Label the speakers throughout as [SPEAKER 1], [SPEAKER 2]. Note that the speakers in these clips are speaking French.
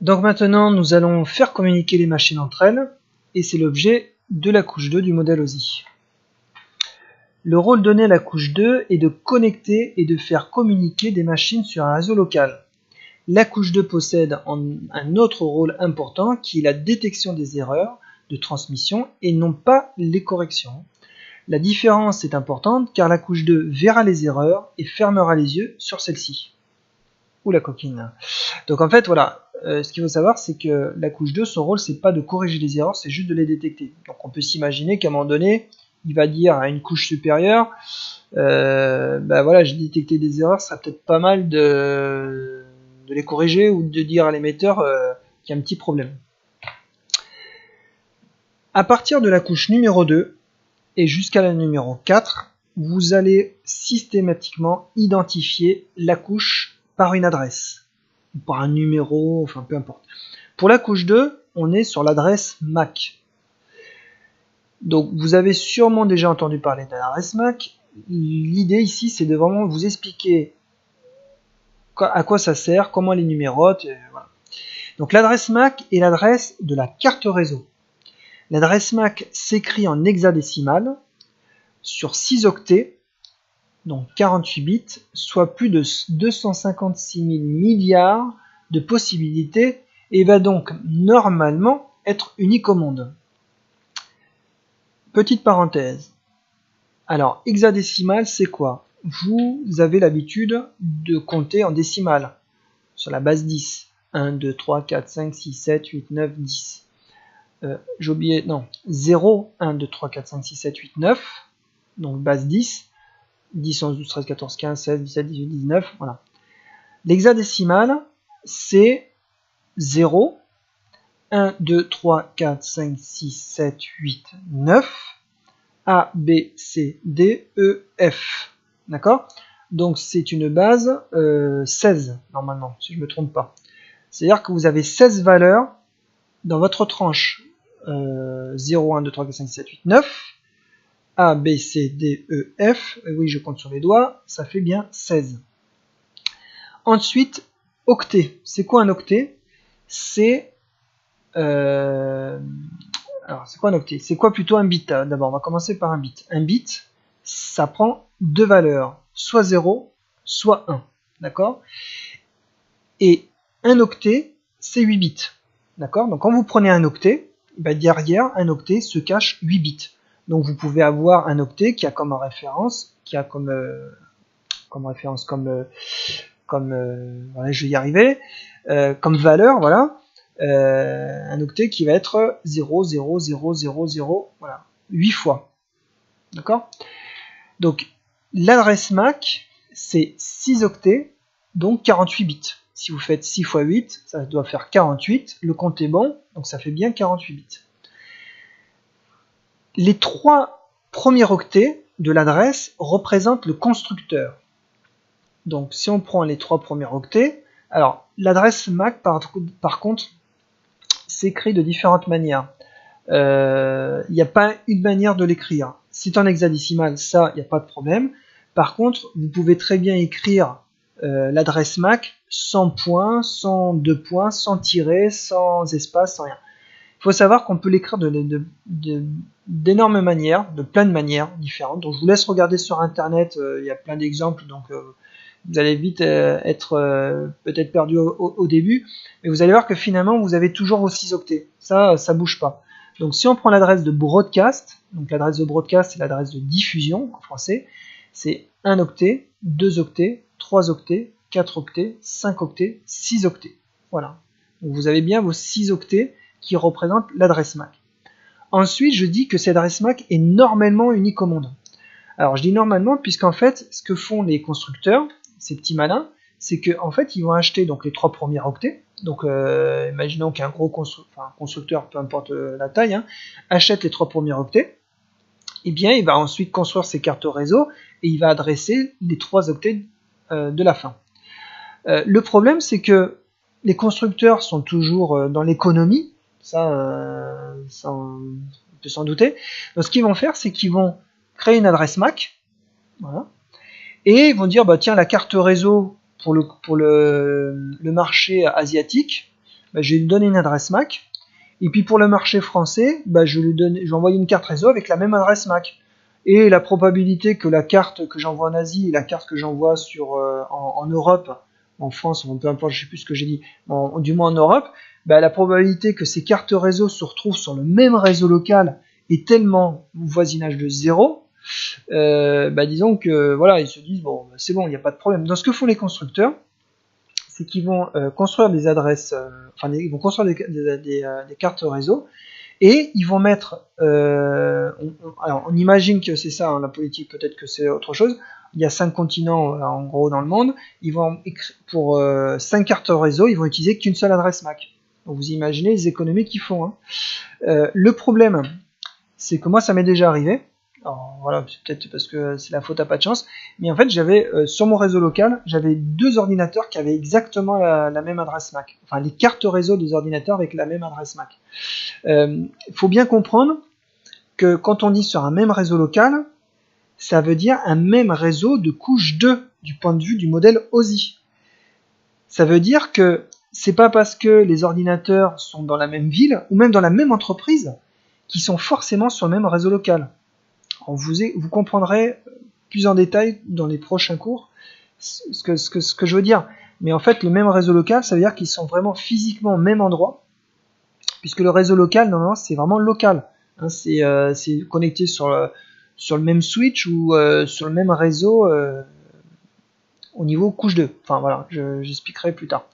[SPEAKER 1] Donc maintenant, nous allons faire communiquer les machines entre elles, et c'est l'objet de la couche 2 du modèle OSI. Le rôle donné à la couche 2 est de connecter et de faire communiquer des machines sur un réseau local. La couche 2 possède un autre rôle important qui est la détection des erreurs de transmission et non pas les corrections. La différence est importante car la couche 2 verra les erreurs et fermera les yeux sur celles-ci. Ou la coquine. Donc en fait, voilà, ce qu'il faut savoir, c'est que la couche 2, son rôle, c'est pas de corriger les erreurs, c'est juste de les détecter. Donc on peut s'imaginer qu'à un moment donné, il va dire à une couche supérieure, voilà, j'ai détecté des erreurs, ça serait peut-être pas mal de les corriger ou de dire à l'émetteur qu'il y a un petit problème. À partir de la couche numéro 2 et jusqu'à la numéro 4, vous allez systématiquement identifier la couche par une adresse, ou par un numéro, enfin peu importe. Pour la couche 2, on est sur l'adresse MAC. Donc vous avez sûrement déjà entendu parler de l'adresse MAC. L'idée ici, c'est de vraiment vous expliquer à quoi ça sert, comment elle est numérote. Voilà. Donc l'adresse MAC est l'adresse de la carte réseau. L'adresse MAC s'écrit en hexadécimal sur 6 octets, donc 48 bits, soit plus de 256 000 milliards de possibilités et va donc normalement être unique au monde. Petite parenthèse. Alors, hexadécimal, c'est quoi? Vous avez l'habitude de compter en décimales, sur la base 10. 1, 2, 3, 4, 5, 6, 7, 8, 9, 10. J'ai oublié, non, 0, 1, 2, 3, 4, 5, 6, 7, 8, 9. Donc base 10. 10, 11, 12, 13, 14, 15, 16, 17, 18, 19. Voilà. L'hexadécimal, c'est 0, 1, 2, 3, 4, 5, 6, 7, 8, 9. A, B, C, D, E, F. D'accord? Donc c'est une base 16, normalement, si je ne me trompe pas. C'est-à-dire que vous avez 16 valeurs dans votre tranche 0, 1, 2, 3, 4, 5, 6, 7, 8, 9. A, B, C, D, E, F. Et oui, je compte sur les doigts, ça fait bien 16. Ensuite, octet. C'est quoi un octet? C'est... alors, c'est quoi un octet? C'est quoi plutôt un bit? D'abord, on va commencer par un bit. Un bit, ça prend deux valeurs, soit 0, soit 1. D'accord? Et un octet, c'est 8 bits. D'accord? Donc, quand vous prenez un octet, derrière un octet se cache 8 bits. Donc, vous pouvez avoir un octet qui a comme référence, voilà, je vais y arriver, comme valeur, voilà. Un octet qui va être 0, 0, 0, 0, 0, voilà, 8 fois. D'accord? Donc, l'adresse MAC, c'est 6 octets, donc 48 bits. Si vous faites 6 fois 8, ça doit faire 48. Le compte est bon, donc ça fait bien 48 bits. Les 3 premiers octets de l'adresse représentent le constructeur. Donc, si on prend les 3 premiers octets, alors, l'adresse MAC, par contre, s'écrit de différentes manières. Il n'y a pas une manière de l'écrire. C'est en hexadécimal, ça, il n'y a pas de problème. Par contre, vous pouvez très bien écrire l'adresse MAC sans points, sans deux points, sans tiret, sans espace, sans rien. Il faut savoir qu'on peut l'écrire d'énormes manières, de plein de manières différentes. Donc je vous laisse regarder sur internet, il y a plein d'exemples, donc vous allez vite être peut-être perdu au début, mais vous allez voir que finalement vous avez toujours vos 6 octets, ça bouge pas. Donc si on prend l'adresse de broadcast, donc l'adresse de broadcast c'est l'adresse de diffusion en français, c'est 1 octet, 2 octets, 3 octets, 4 octets, 5 octets, 6 octets. Voilà. Donc vous avez bien vos 6 octets qui représentent l'adresse MAC. Ensuite, je dis que cette adresse MAC est normalement unique au monde. Alors je dis normalement puisqu'en fait, ce que font les constructeurs, ces petits malins, c'est qu'en fait, ils vont acheter donc les 3 premiers octets. Donc imaginons qu'un gros constructeur, peu importe la taille, hein, achète les 3 premiers octets. Et bien, il va ensuite construire ses cartes réseau et il va adresser les 3 octets de la fin. Le problème, c'est que les constructeurs sont toujours dans l'économie, ça on peut s'en douter. Donc ce qu'ils vont faire, c'est qu'ils vont créer une adresse MAC, voilà, et ils vont dire, bah tiens, la carte réseau pour le marché asiatique, bah, je vais lui donner une adresse MAC. Et puis pour le marché français, bah, je vais envoyer une carte réseau avec la même adresse MAC. Et la probabilité que la carte que j'envoie en Asie et la carte que j'envoie en Europe, en France, peu importe, je sais plus ce que j'ai dit, du moins en Europe, bah, la probabilité que ces cartes réseau se retrouvent sur le même réseau local est tellement voisinage de 0, bah, disons que voilà, ils se disent bon, c'est bon, il n'y a pas de problème. Donc ce que font les constructeurs, c'est qu'ils vont construire des adresses, ils vont construire des cartes réseau, et ils vont mettre, alors on imagine que c'est ça, hein, la politique, peut-être que c'est autre chose. Il y a 5 continents en gros dans le monde. Ils vont pour 5 cartes réseau, ils vont utiliser qu'une seule adresse MAC. Donc vous imaginez les économies qu'ils font. Hein. Le problème, c'est que moi ça m'est déjà arrivé. Alors voilà, c'est peut-être parce que c'est la faute à pas de chance, mais en fait j'avais sur mon réseau local, j'avais 2 ordinateurs qui avaient exactement la même adresse MAC. Enfin les cartes réseau des ordinateurs avec la même adresse MAC. Faut bien comprendre que quand on dit sur un même réseau local, ça veut dire un même réseau de couche 2 du point de vue du modèle OSI. Ça veut dire que c'est pas parce que les ordinateurs sont dans la même ville ou même dans la même entreprise qu'ils sont forcément sur le même réseau local. Vous comprendrez plus en détail dans les prochains cours ce que je veux dire. Mais en fait, le même réseau local, ça veut dire qu'ils sont vraiment physiquement au même endroit, puisque le réseau local, normalement, c'est vraiment local. Hein, c'est connecté sur le même switch ou sur le même réseau au niveau couche 2. Enfin voilà, j'expliquerai plus tard.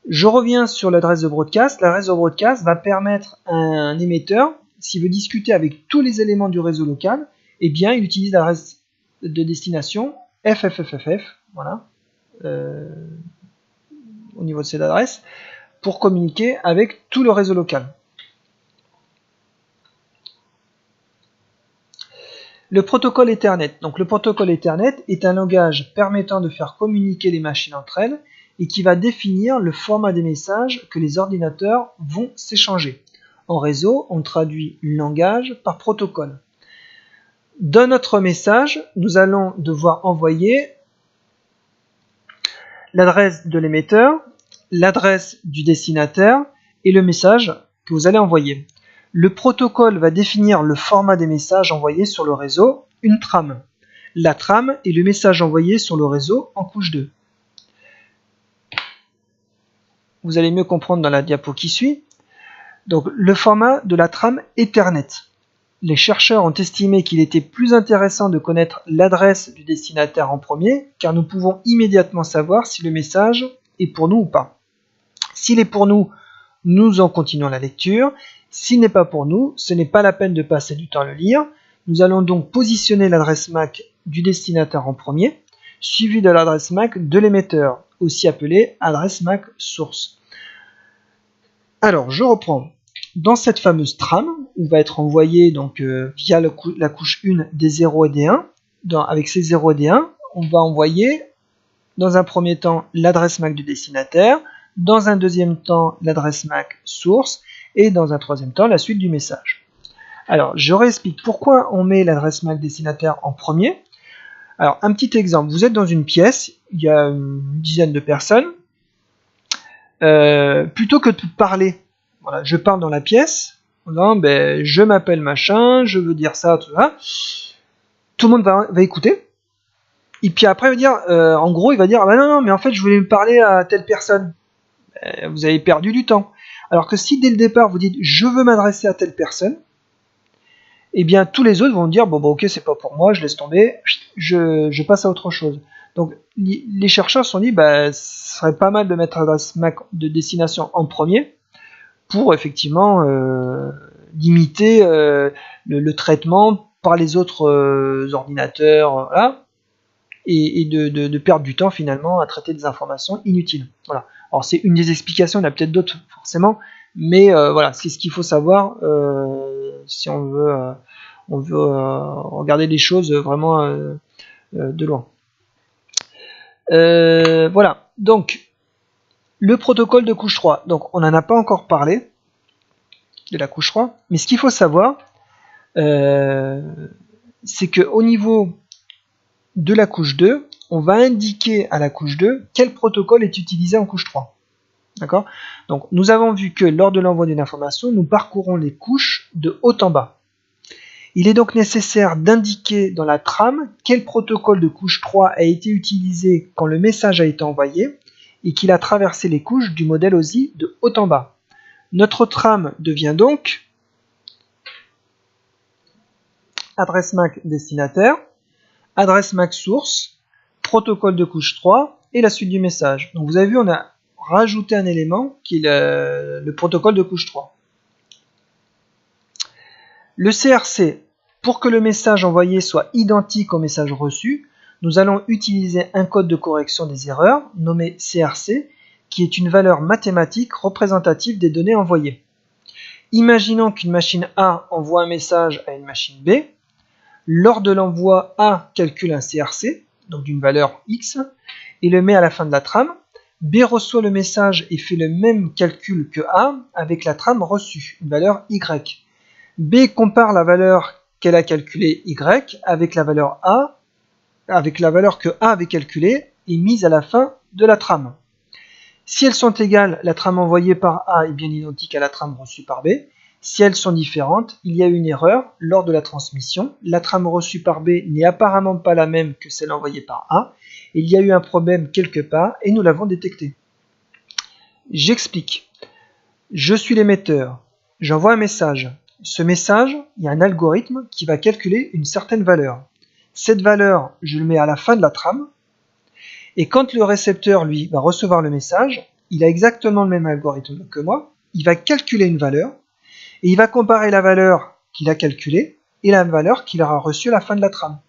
[SPEAKER 1] Je reviens sur l'adresse de broadcast. L'adresse de broadcast va permettre à un émetteur, s'il veut discuter avec tous les éléments du réseau local, eh bien, il utilise l'adresse de destination FFFFF, voilà, au niveau de cette adresse, pour communiquer avec tout le réseau local. Le protocole Ethernet. Donc, le protocole Ethernet est un langage permettant de faire communiquer les machines entre elles et qui va définir le format des messages que les ordinateurs vont s'échanger. En réseau, on traduit langage par protocole. Dans notre message, nous allons devoir envoyer l'adresse de l'émetteur, l'adresse du destinataire et le message que vous allez envoyer. Le protocole va définir le format des messages envoyés sur le réseau, une trame. La trame est le message envoyé sur le réseau en couche 2. Vous allez mieux comprendre dans la diapo qui suit. Donc, le format de la trame Ethernet. Les chercheurs ont estimé qu'il était plus intéressant de connaître l'adresse du destinataire en premier, car nous pouvons immédiatement savoir si le message est pour nous ou pas. S'il est pour nous, nous en continuons la lecture. S'il n'est pas pour nous, ce n'est pas la peine de passer du temps à le lire. Nous allons donc positionner l'adresse MAC du destinataire en premier, suivi de l'adresse MAC de l'émetteur, aussi appelée adresse MAC source. Alors, je reprends. Dans cette fameuse trame, où va être envoyé donc, via la couche 1 des 0 et des 1, avec ces 0 et des 1, on va envoyer dans un premier temps l'adresse MAC du destinataire, dans un deuxième temps l'adresse MAC source, et dans un troisième temps la suite du message. Alors, je réexplique pourquoi on met l'adresse MAC destinataire en premier. Alors, un petit exemple, vous êtes dans une pièce, il y a une dizaine de personnes, plutôt que de parler, voilà, je parle dans la pièce, en disant, ben, je m'appelle machin, je veux dire ça, tout ça. Tout le monde va écouter. Et puis après, il va dire, en gros, il va dire, ah ben non, mais en fait, je voulais me parler à telle personne. Vous avez perdu du temps. Alors que si dès le départ, vous dites, je veux m'adresser à telle personne, eh bien, tous les autres vont dire, bon, bah, ok, c'est pas pour moi, je laisse tomber, je passe à autre chose. Donc, les chercheurs se sont dit, bah, ce serait pas mal de mettre l'adresse MAC de destination en premier, pour effectivement limiter le traitement par les autres ordinateurs, voilà, et de perdre du temps finalement à traiter des informations inutiles. Voilà. Alors c'est une des explications, il y en a peut-être d'autres forcément, mais voilà, c'est ce qu'il faut savoir si on veut regarder les choses vraiment de loin. Voilà, donc le protocole de couche 3, donc on n'en a pas encore parlé de la couche 3, mais ce qu'il faut savoir, c'est qu'au niveau de la couche 2, on va indiquer à la couche 2 quel protocole est utilisé en couche 3. D'accord? Donc nous avons vu que lors de l'envoi d'une information, nous parcourons les couches de haut en bas. Il est donc nécessaire d'indiquer dans la trame quel protocole de couche 3 a été utilisé quand le message a été envoyé et qu'il a traversé les couches du modèle OSI de haut en bas. Notre trame devient donc adresse MAC destinataire, adresse MAC source, protocole de couche 3 et la suite du message. Donc vous avez vu, on a rajouté un élément qui est le protocole de couche 3. Le CRC, pour que le message envoyé soit identique au message reçu, nous allons utiliser un code de correction des erreurs nommé CRC, qui est une valeur mathématique représentative des données envoyées. Imaginons qu'une machine A envoie un message à une machine B. Lors de l'envoi, A calcule un CRC, donc d'une valeur X, et le met à la fin de la trame. B reçoit le message et fait le même calcul que A avec la trame reçue, une valeur Y. B compare la valeur qu'elle a calculée Y avec la valeur A, avec la valeur que A avait calculée et mise à la fin de la trame. Si elles sont égales, la trame envoyée par A est bien identique à la trame reçue par B. Si elles sont différentes, il y a une erreur lors de la transmission. La trame reçue par B n'est apparemment pas la même que celle envoyée par A. Il y a eu un problème quelque part et nous l'avons détecté. J'explique. Je suis l'émetteur. J'envoie un message. Ce message, il y a un algorithme qui va calculer une certaine valeur. Cette valeur, je le mets à la fin de la trame. Et quand le récepteur, lui, va recevoir le message, il a exactement le même algorithme que moi. Il va calculer une valeur. Et il va comparer la valeur qu'il a calculée et la valeur qu'il aura reçue à la fin de la trame.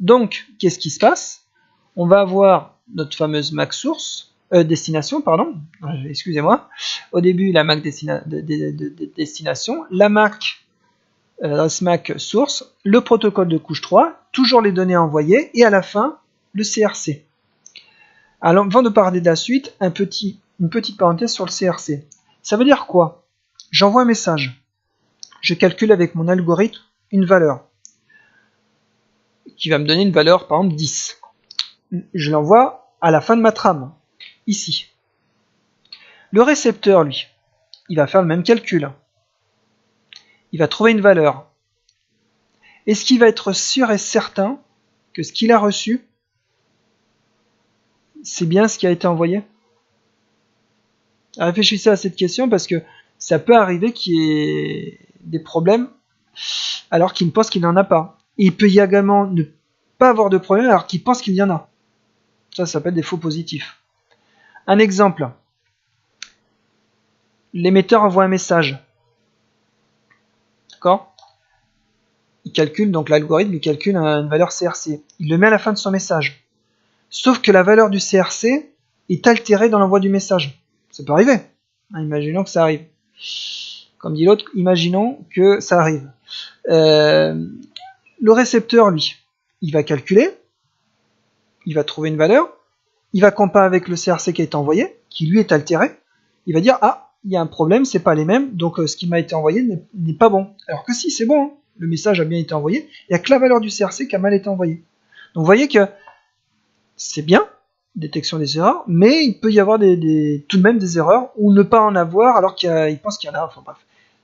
[SPEAKER 1] Donc, qu'est-ce qui se passe? On va avoir notre fameuse MAC source, destination, pardon, excusez-moi. Au début, la MAC destination, la MAC, l'adresse MAC source, le protocole de couche 3, toujours les données envoyées, et à la fin, le CRC. Alors, avant de parler de la suite, une petite parenthèse sur le CRC. Ça veut dire quoi? J'envoie un message. Je calcule avec mon algorithme une valeur qui va me donner une valeur, par exemple 10. Je l'envoie à la fin de ma trame, ici. Le récepteur, lui, il va faire le même calcul. Il va trouver une valeur. Est-ce qu'il va être sûr et certain que ce qu'il a reçu, c'est bien ce qui a été envoyé? Réfléchissez à cette question parce que ça peut arriver qu'il y ait des problèmes alors qu'il pense qu'il n'en a pas. Et il peut y également ne pas avoir de problème alors qu'il pense qu'il y en a. Ça s'appelle des faux positifs. Un exemple. L'émetteur envoie un message. D'accord? Il calcule, donc l'algorithme, il calcule une valeur CRC. Il le met à la fin de son message. Sauf que la valeur du CRC est altérée dans l'envoi du message. Ça peut arriver. Imaginons que ça arrive. Comme dit l'autre, imaginons que ça arrive. Le récepteur, lui, il va calculer, il va trouver une valeur, il va comparer avec le CRC qui a été envoyé, qui lui est altéré, il va dire, ah, il y a un problème, c'est pas les mêmes, donc ce qui m'a été envoyé n'est pas bon. Alors que si, c'est bon, hein, le message a bien été envoyé, il n'y a que la valeur du CRC qui a mal été envoyée. Donc vous voyez que c'est bien, détection des erreurs, mais il peut y avoir tout de même des erreurs, ou ne pas en avoir alors qu'il pense qu'il y en a, enfin bref.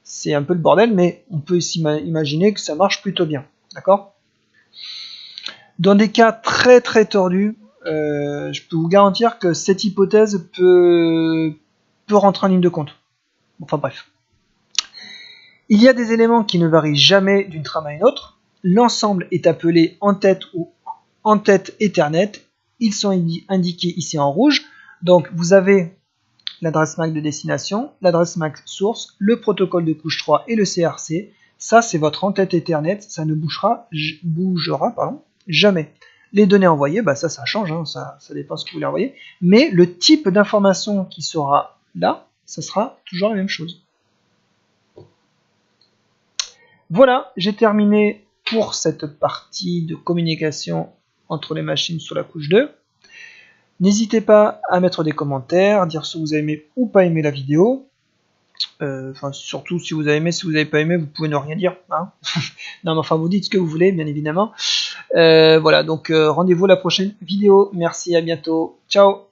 [SPEAKER 1] C'est un peu le bordel, mais on peut imaginer que ça marche plutôt bien. D'accord? Dans des cas très très tordus, je peux vous garantir que cette hypothèse peut rentrer en ligne de compte. Enfin bref. Il y a des éléments qui ne varient jamais d'une trame à une autre. L'ensemble est appelé en-tête ou en-tête Ethernet. Ils sont indiqués ici en rouge. Donc vous avez l'adresse MAC de destination, l'adresse MAC source, le protocole de couche 3 et le CRC. Ça, c'est votre en-tête Ethernet. Ça ne bougera jamais. Les données envoyées, bah ça change, hein, ça dépend de ce que vous voulez envoyer. Mais le type d'information qui sera là, ça sera toujours la même chose. Voilà, j'ai terminé pour cette partie de communication entre les machines sur la couche 2. N'hésitez pas à mettre des commentaires, dire si vous avez aimé ou pas aimé la vidéo. Surtout si vous avez aimé, si vous n'avez pas aimé, vous pouvez ne rien dire. Hein. Non, mais enfin, vous dites ce que vous voulez, bien évidemment. Voilà, donc rendez-vous à la prochaine vidéo. Merci, à bientôt. Ciao.